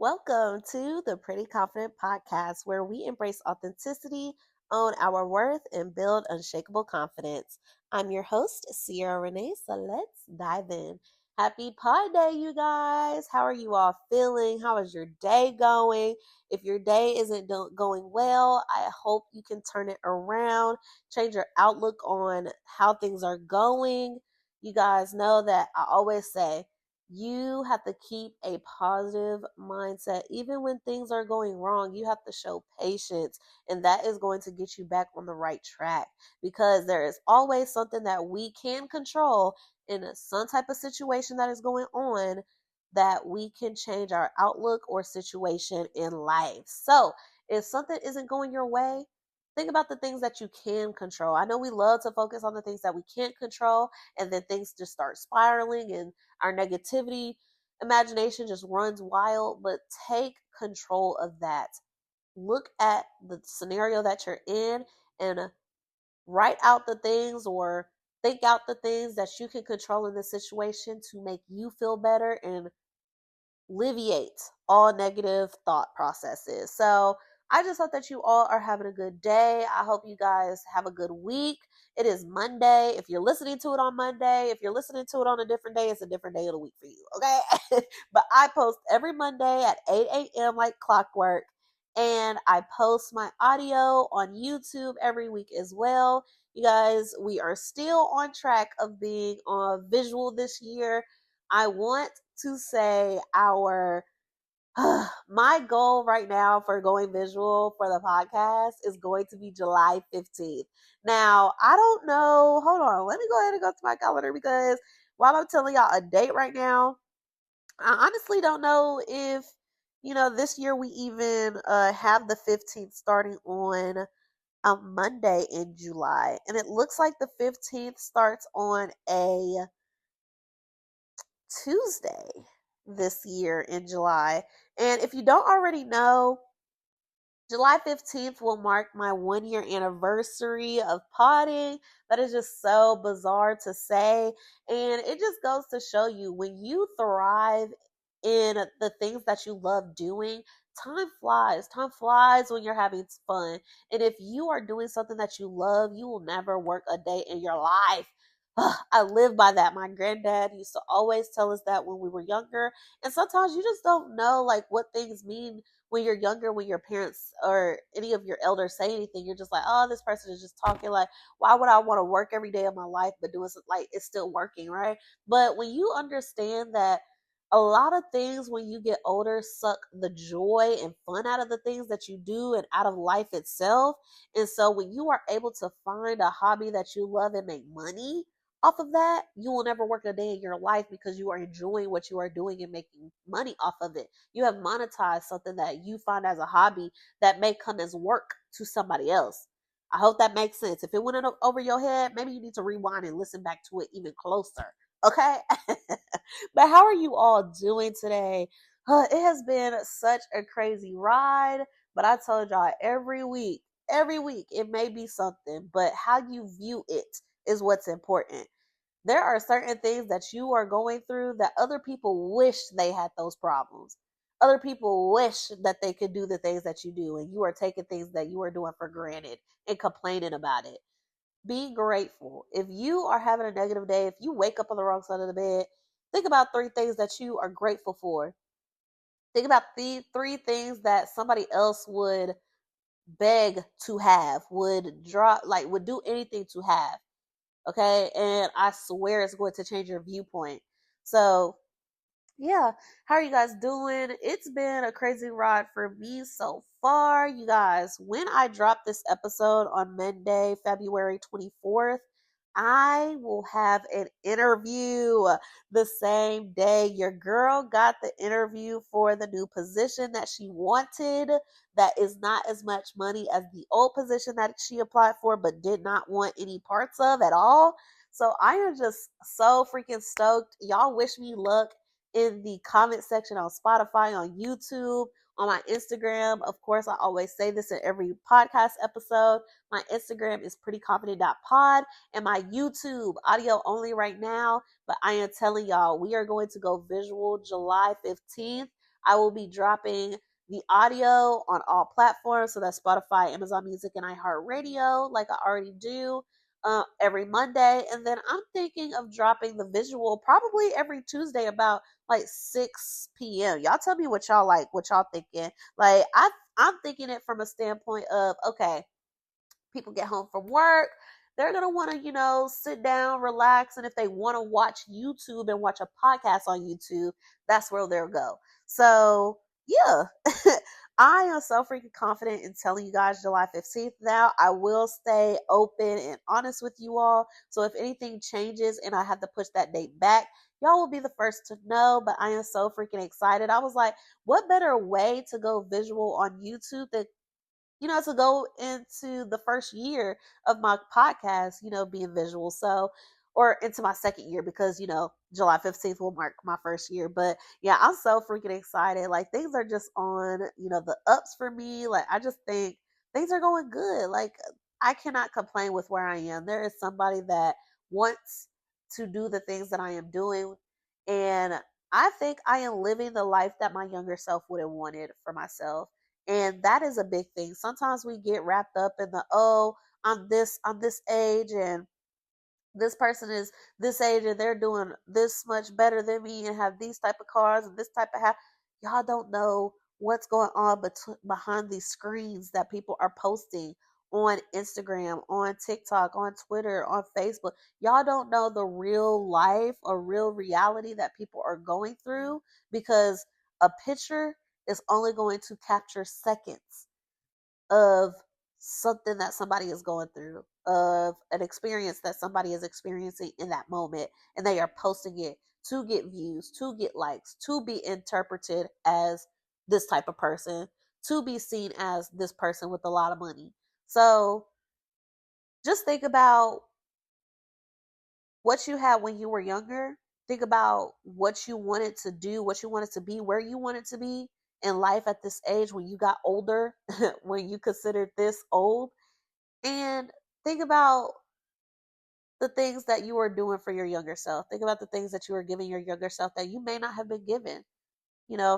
Welcome to the Pretty Confident Podcast, where we embrace authenticity, own our worth, and build unshakable confidence. I'm your host, Sierra Renee, so let's dive in. Happy Pi Day, you guys. How are you all feeling? How is your day going? If your day isn't going well, I hope you can turn it around, change your outlook on how things are going. You guys know that I always say, you have to keep a positive mindset. Even when things are going wrong, you have to show patience, and that is going to get you back on the right track because there is always something that we can control in some type of situation that is going on that we can change our outlook or situation in life. So, if something isn't going your way, think about the things that you can control. I know we love to focus on the things that we can't control, and then things just start spiraling and our negativity imagination just runs wild. But take control of that. Look at the scenario that you're in and write out the things or think out the things that you can control in the situation to make you feel better and alleviate all negative thought processes. So I just hope that you all are having a good day. I hope you guys have a good week. It is Monday. If you're listening to it on Monday, if you're listening to it on a different day, it's a different day of the week for you. Okay. But I post every Monday at 8 a.m. like clockwork. And I post my audio on YouTube every week as well. You guys, we are still on track of being on visual this year. I want to say our my goal right now for going visual for the podcast is going to be July 15th. Now, I don't know. Hold on. Let me go ahead and go to my calendar because while I'm telling y'all a date right now, I honestly don't know if, this year we even have the 15th starting on a Monday in July. And it looks like the 15th starts on a Tuesday this year in July. And if you don't already know, July 15th will mark my 1 year anniversary of potting. That is just so bizarre to say. And it just goes to show you when you thrive in the things that you love doing, time flies. Time flies when you're having fun. And if you are doing something that you love, you will never work a day in your life. I live by that. My granddad used to always tell us that when we were younger. And sometimes you just don't know like what things mean when you're younger, when your parents or any of your elders say anything, you're just like, oh, this person is just talking. Like, why would I want to work every day of my life, but doing something like it's still working, right? But when you understand that a lot of things when you get older suck the joy and fun out of the things that you do and out of life itself. And so when you are able to find a hobby that you love and make money off of that, you will never work a day in your life because you are enjoying what you are doing and making money off of it. You have monetized something that you find as a hobby that may come as work to somebody else. I hope that makes sense. If it went over your head, maybe you need to rewind and listen back to it even closer. Okay? But how are you all doing today? It has been such a crazy ride, but I told y'all every week, it may be something, but how you view it is what's important. There are certain things that you are going through that other people wish they had those problems. Other people wish that they could do the things that you do, and you are taking things that you are doing for granted and complaining about it. Be grateful. If you are having a negative day, if you wake up on the wrong side of the bed, think about three things that you are grateful for. Think about the three things that somebody else would beg to have, would do anything to have. Okay. And I swear it's going to change your viewpoint. So, yeah. How are you guys doing? It's been a crazy ride for me so far. You guys, when I drop this episode on Monday, February 24th, I will have an interview the same day. Your girl got the interview for the new position that she wanted, that is not as much money as the old position that she applied for, but did not want any parts of at all. So I am just so freaking stoked. Y'all wish me luck in the comment section on Spotify, on YouTube, on my Instagram. Of course, I always say this in every podcast episode. My Instagram is prettyconfident.pod and my YouTube, audio only right now. But I am telling y'all, we are going to go visual July 15th. I will be dropping the audio on all platforms. So that's Spotify, Amazon Music, and iHeartRadio, like I already do every Monday. And then I'm thinking of dropping the visual probably every Tuesday about like 6 p.m. Y'all tell me what y'all like, what y'all thinking. Like I'm thinking it from a standpoint of, okay, people get home from work, they're going to want to, sit down, relax. And if they want to watch YouTube and watch a podcast on YouTube, that's where they'll go. So, yeah, I am so freaking confident in telling you guys July 15th now. I will stay open and honest with you all. So, if anything changes and I have to push that date back, y'all will be the first to know. But I am so freaking excited. I was like, what better way to go visual on YouTube than to go into the first year of my podcast, being visual. So, or into my second year because, July 15th will mark my first year. But yeah, I'm so freaking excited. Like things are just on, the ups for me. Like I just think things are going good. Like I cannot complain with where I am. There is somebody that wants to do the things that I am doing. And I think I am living the life that my younger self would have wanted for myself, and that is a big thing. Sometimes we get wrapped up in the, oh, I'm this age and this person is this age and they're doing this much better than me and have these type of cars and this type of house. Y'all don't know what's going on behind these screens that people are posting on Instagram, on TikTok, on Twitter, on Facebook. Y'all don't know the real life or real reality that people are going through, because a picture is only going to capture seconds of something that somebody is going through, of an experience that somebody is experiencing in that moment, and they are posting it to get views, to get likes, to be interpreted as this type of person, to be seen as this person with a lot of money. So just think about what you had when you were younger. Think about what you wanted to do, what you wanted to be, where you wanted to be in life at this age when you got older, when you considered this old. And think about the things that you are doing for your younger self. Think about the things that you are giving your younger self that you may not have been given,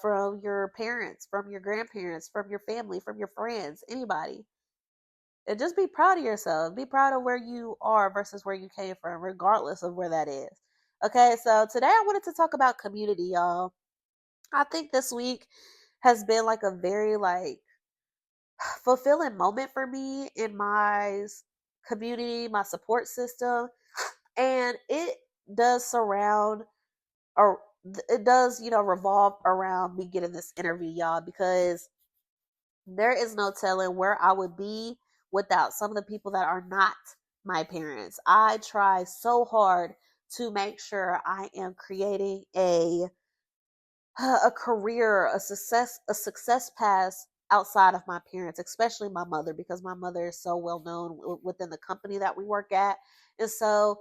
from your parents, from your grandparents, from your family, from your friends, anybody. And just be proud of yourself. Be proud of where you are versus where you came from, regardless of where that is. Okay, so today I wanted to talk about community, y'all. I think this week has been like a very fulfilling moment for me in my community, my support system, and it does surround or it does, revolve around me getting this interview, y'all, because there is no telling where I would be without some of the people that are not my parents. I try so hard to make sure I am creating a career, a success path outside of my parents, especially my mother, because my mother is so well known within the company that we work at. And so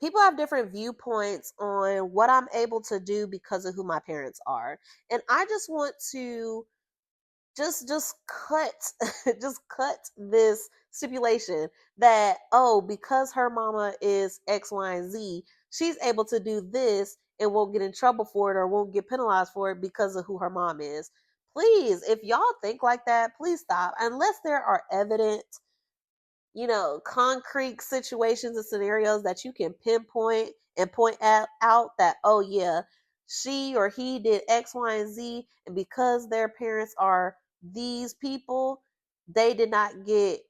people have different viewpoints on what I'm able to do because of who my parents are. And I just want to just cut just cut this stipulation that, oh, because her mama is X, Y, and Z, she's able to do this and won't get in trouble for it or won't get penalized for it because of who her mom is. Please, if y'all think like that, please stop. Unless there are evident, concrete situations and scenarios that you can pinpoint and point out that, oh yeah, she or he did X, Y, and Z, and because their parents are these people, they did not get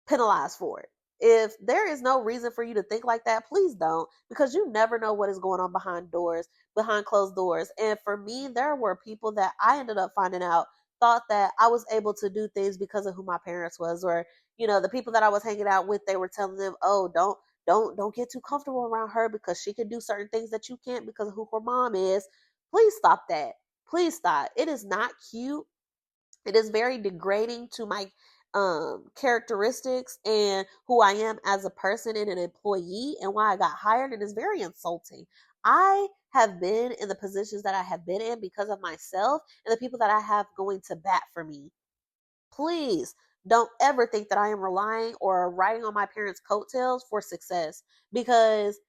penalized for it. If there is no reason for you to think like that, please don't, because you never know what is going on behind closed doors. And for me, there were people that I ended up finding out thought that I was able to do things because of who my parents was, or the people that I was hanging out with, they were telling them, "Oh, don't get too comfortable around her because she can do certain things that you can't because of who her mom is." Please stop that. Please stop. It is not cute. It is very degrading to my characteristics and who I am as a person and an employee and why I got hired. It is very insulting. I have been in the positions that I have been in because of myself and the people that I have going to bat for me. Please don't ever think that I am relying or riding on my parents' coattails for success, because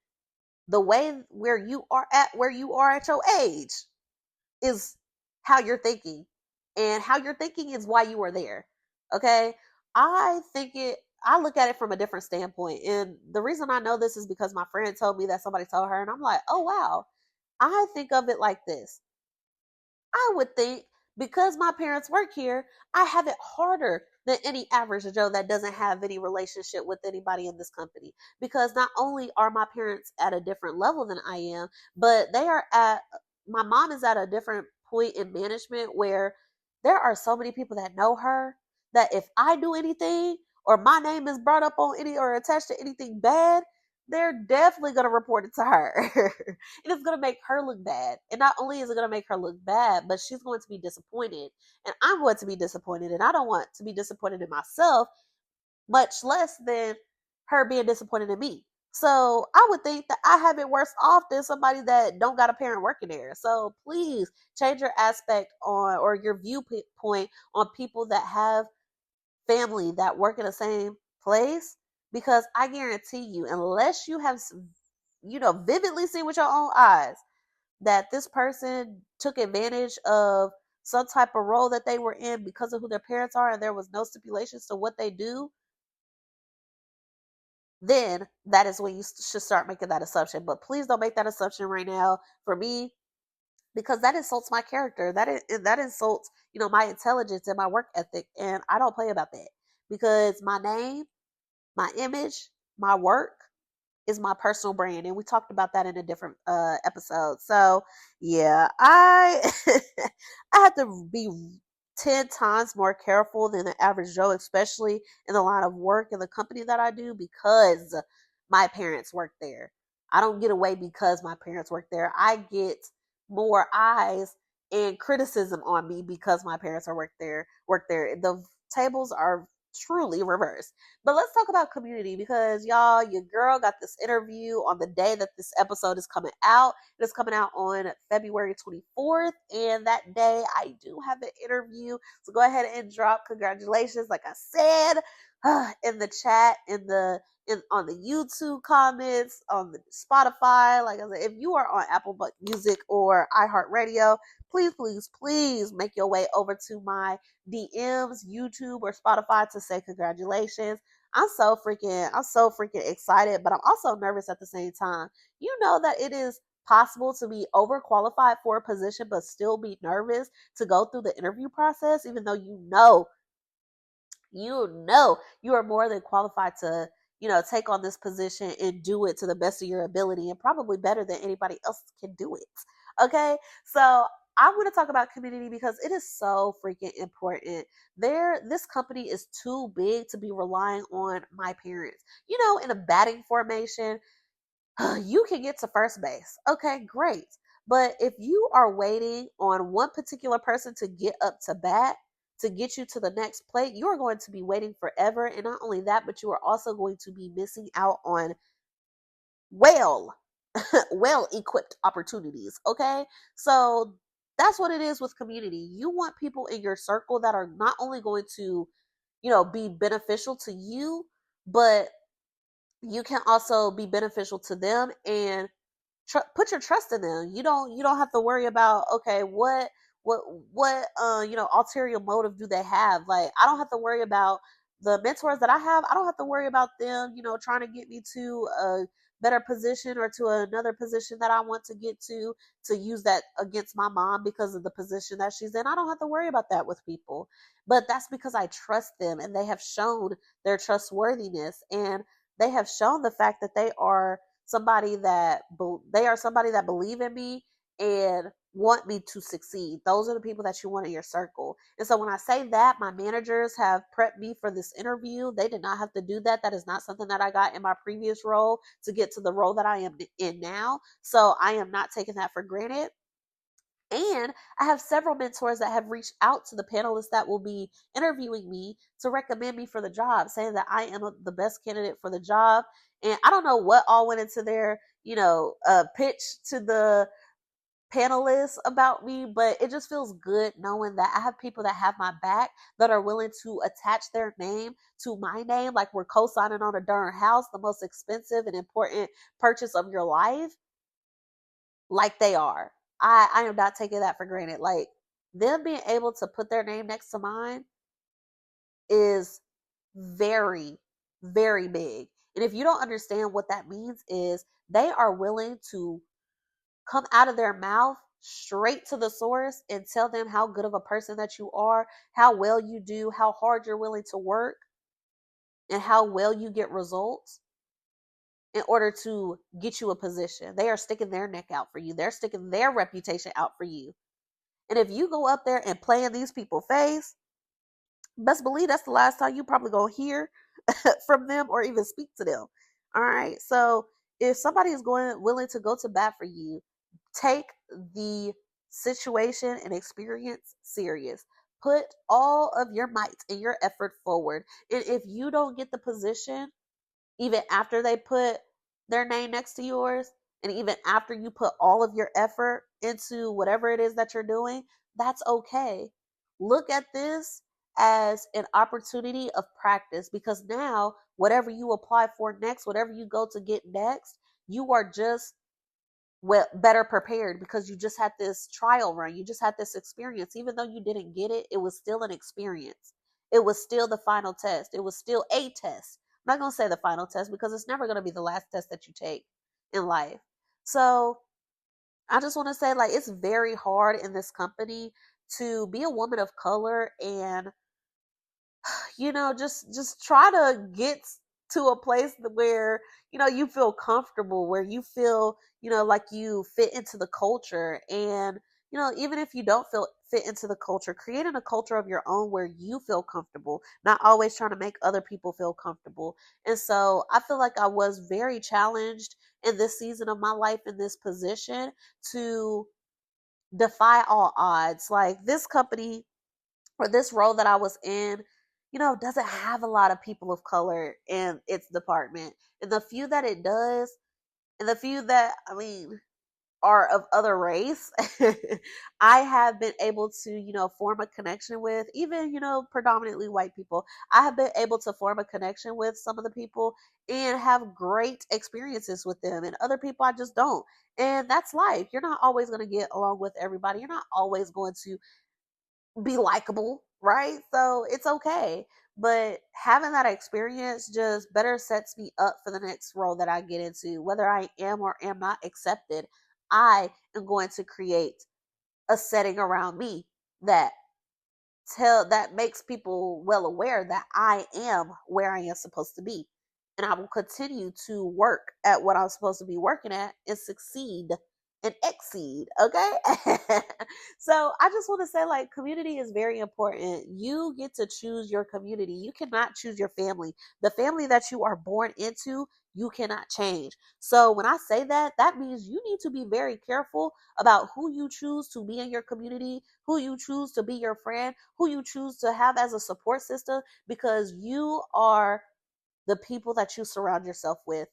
the way where you are at your age is how you're thinking. And how you're thinking is why you are there. Okay? I think it I look at it from a different standpoint. And the reason I know this is because my friend told me that somebody told her, and I'm like, "Oh wow." I think of it like this. I would think because my parents work here, I have it harder than any average Joe that doesn't have any relationship with anybody in this company. Because not only are my parents at a different level than I am, but my mom is at a different point in management where there are so many people that know her that if I do anything or my name is brought up on any or attached to anything bad, they're definitely going to report it to her. And it's going to make her look bad. And not only is it going to make her look bad, but she's going to be disappointed. And I'm going to be disappointed. And I don't want to be disappointed in myself, much less than her being disappointed in me. So I would think that I have it worse off than somebody that don't got a parent working there. So please change your aspect on or your viewpoint on people that have family that work in the same place, because I guarantee you, unless you have vividly seen with your own eyes that this person took advantage of some type of role that they were in because of who their parents are and there was no stipulations to what they do, then that is when you should start making that assumption. But please don't make that assumption right now for me, because that insults my character. That insults, my intelligence and my work ethic, and I don't play about that, because my name, my image, my work is my personal brand, and we talked about that in a different episode. So yeah, I I have to be 10 times more careful than the average Joe, especially in the line of work in the company that I do, because my parents work there. I don't get away because my parents work there. I get more eyes and criticism on me because my parents are work there. The tables are truly reversed. But let's talk about community, because y'all, your girl got this interview on the day that this episode is coming out. It's coming out on February 24th, and that day I do have an interview. So go ahead and drop congratulations, like I said, in the chat, on the YouTube comments, on the Spotify. Like I said, if you are on Apple Music or iHeartRadio, please, please, please make your way over to my DMs, YouTube, or Spotify to say congratulations. I'm so freaking excited, but I'm also nervous at the same time. You know that it is possible to be overqualified for a position but still be nervous to go through the interview process, even though you are more than qualified to take on this position and do it to the best of your ability, and probably better than anybody else can do it. Okay, so I want to talk about community because it is so freaking important. This company is too big to be relying on my parents. In a batting formation, you can get to first base. Okay, great. But if you are waiting on one particular person to get up to bat to get you to the next plate, you are going to be waiting forever. And not only that, but you are also going to be missing out on well, well equipped opportunities. Okay. So that's what it is with community. You want people in your circle that are not only going to, be beneficial to you, but you can also be beneficial to them, and put your trust in them. You don't have to worry about, okay, what ulterior motive do they have. Like, I don't have to worry about the mentors that I have. I don't have to worry about them trying to get me to a better position or to another position that I want to get to use that against my mom because of the position that she's in. I don't have to worry about that with people, but that's because I trust them, and they have shown their trustworthiness, and they have shown the fact that they are somebody that believe in me and want me to succeed. Those are the people that you want in your circle. And so when I say that, my managers have prepped me for this interview. They did not have to do that. That is not something that I got in my previous role to get to the role that I am in now. So I am not taking that for granted. And I have several mentors that have reached out to the panelists that will be interviewing me to recommend me for the job, saying that I am the best candidate for the job. And I don't know what all went into their, pitch to the panelists about me, but it just feels good knowing that I have people that have my back, that are willing to attach their name to my name, like we're co-signing on a darn house, the most expensive and important purchase of your life, like they are. I am not taking that for granted. Like, them being able to put their name next to mine is very, very big. And if you don't understand what that means, is they are willing to come out of their mouth straight to the source and tell them how good of a person that you are, how well you do, how hard you're willing to work, and how well you get results in order to get you a position. They are sticking their neck out for you. They're sticking their reputation out for you. And if you go up there and play in these people's face, best believe that's the last time you probably gonna hear from them or even speak to them. All right. So if somebody is going willing to go to bat for you, take the situation and experience serious. Put all of your might and your effort forward. And if you don't get the position, even after they put their name next to yours, and even after you put all of your effort into whatever it is that you're doing, that's okay. Look at this as an opportunity of practice, because now whatever you apply for next, whatever you go to get next, you are just well better prepared because you just had this trial run, you just had this experience. Even though you didn't get it, it was still an experience. It was still the final test. It was still a test. I'm not going to say the final test because it's never going to be the last test that you take in life. So I just want to say, like, it's very hard in this company to be a woman of color and just try to get to a place where you feel comfortable, where you feel like you fit into the culture. And even if you don't feel fit into the culture, creating a culture of your own where you feel comfortable, not always trying to make other people feel comfortable. And so I feel like I was very challenged in this season of my life, in this position, to defy all odds. Like, this company or this role that I was in, doesn't have a lot of people of color in its department. And the few that it does, and the few that, I mean, are of other race, I have been able to, form a connection with, even, predominantly white people. I have been able to form a connection with some of the people and have great experiences with them. And other people, I just don't. And that's life. You're not always going to get along with everybody. You're not always going to be likable, right? So it's okay. But having that experience just better sets me up for the next role that I get into. Whether I am or am not accepted, I am going to create a setting around me that that makes people well aware that I am where I am supposed to be. And I will continue to work at what I'm supposed to be working at and succeed and exceed. Okay. So I just want to say, like, community is very important. You get to choose your community. You cannot choose your family. The family that you are born into, you cannot change. So when I say that, that means you need to be very careful about who you choose to be in your community, who you choose to be your friend, who you choose to have as a support system, because you are the people that you surround yourself with.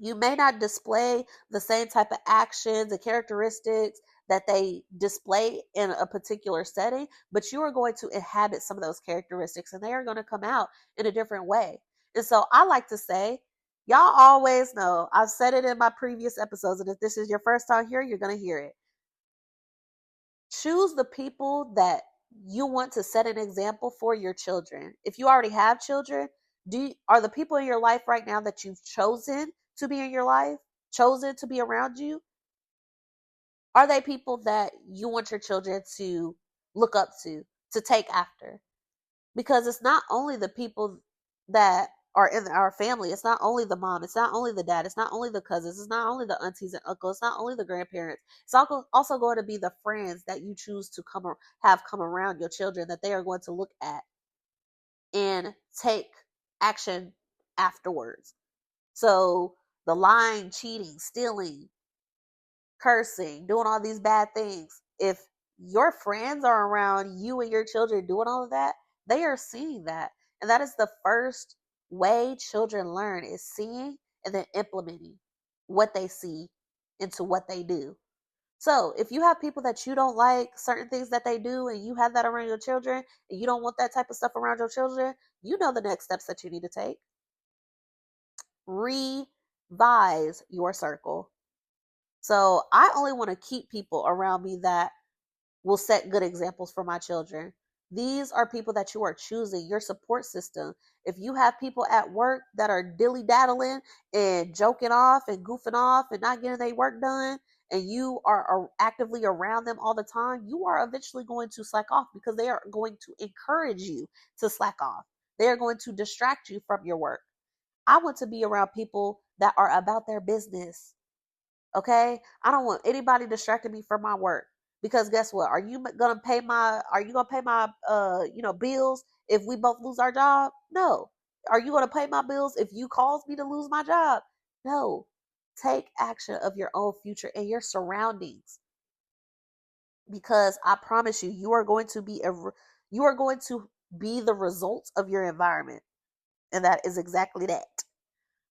You may not display the same type of actions and characteristics that they display in a particular setting, but you are going to inhabit some of those characteristics and they are going to come out in a different way. And so I like to say, y'all always know, I've said it in my previous episodes, and if this is your first time here, you're going to hear it. Choose the people that you want to set an example for your children. If you already have children, are the people in your life right now that you've chosen to be in your life, chosen to be around you, are they people that you want your children to look up to take after? Because it's not only the people that are in our family. It's not only the mom. It's not only the dad. It's not only the cousins. It's not only the aunties and uncles. It's not only the grandparents. It's also going to be the friends that you choose to have come around your children, that they are going to look at and take action afterwards. So the lying, cheating, stealing, cursing, doing all these bad things, if your friends are around you and your children doing all of that, they are seeing that. And that is the first way children learn, is seeing and then implementing what they see into what they do. So if you have people that you don't like, certain things that they do, and you have that around your children, and you don't want that type of stuff around your children, you know the next steps that you need to take. Revise your circle. So I only want to keep people around me that will set good examples for my children. These are people that you are choosing, your support system. If you have people at work that are dilly daddling and joking off and goofing off and not getting their work done, and you are actively around them all the time, you are eventually going to slack off because they are going to encourage you to slack off. They are going to distract you from your work. I want to be around people that are about their business. Okay? I don't want anybody distracting me from my work. Because guess what? Are you gonna pay my bills if we both lose our job? No. Are you gonna pay my bills if you cause me to lose my job? No. Take action of your own future and your surroundings, because I promise you, you are going to be the result of your environment, and that is exactly that.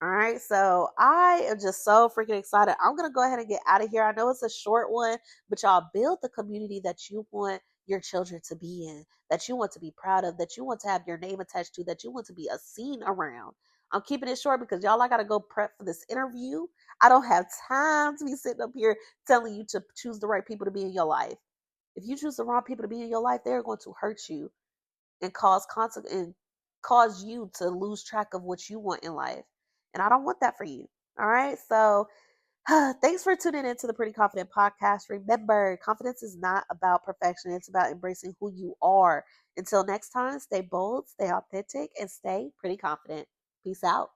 All right, so I am just so freaking excited. I'm gonna go ahead and get out of here. I know it's a short one, but y'all build the community that you want your children to be in, that you want to be proud of, that you want to have your name attached to, that you want to be a scene around. I'm keeping it short because y'all, I gotta go prep for this interview. I don't have time to be sitting up here telling you to choose the right people to be in your life. If you choose the wrong people to be in your life, they're going to hurt you and cause you to lose track of what you want in life. And I don't want that for you. All right. So thanks for tuning into the Pretty Confident Podcast. Remember, confidence is not about perfection, it's about embracing who you are. Until next time, stay bold, stay authentic, and stay pretty confident. Peace out.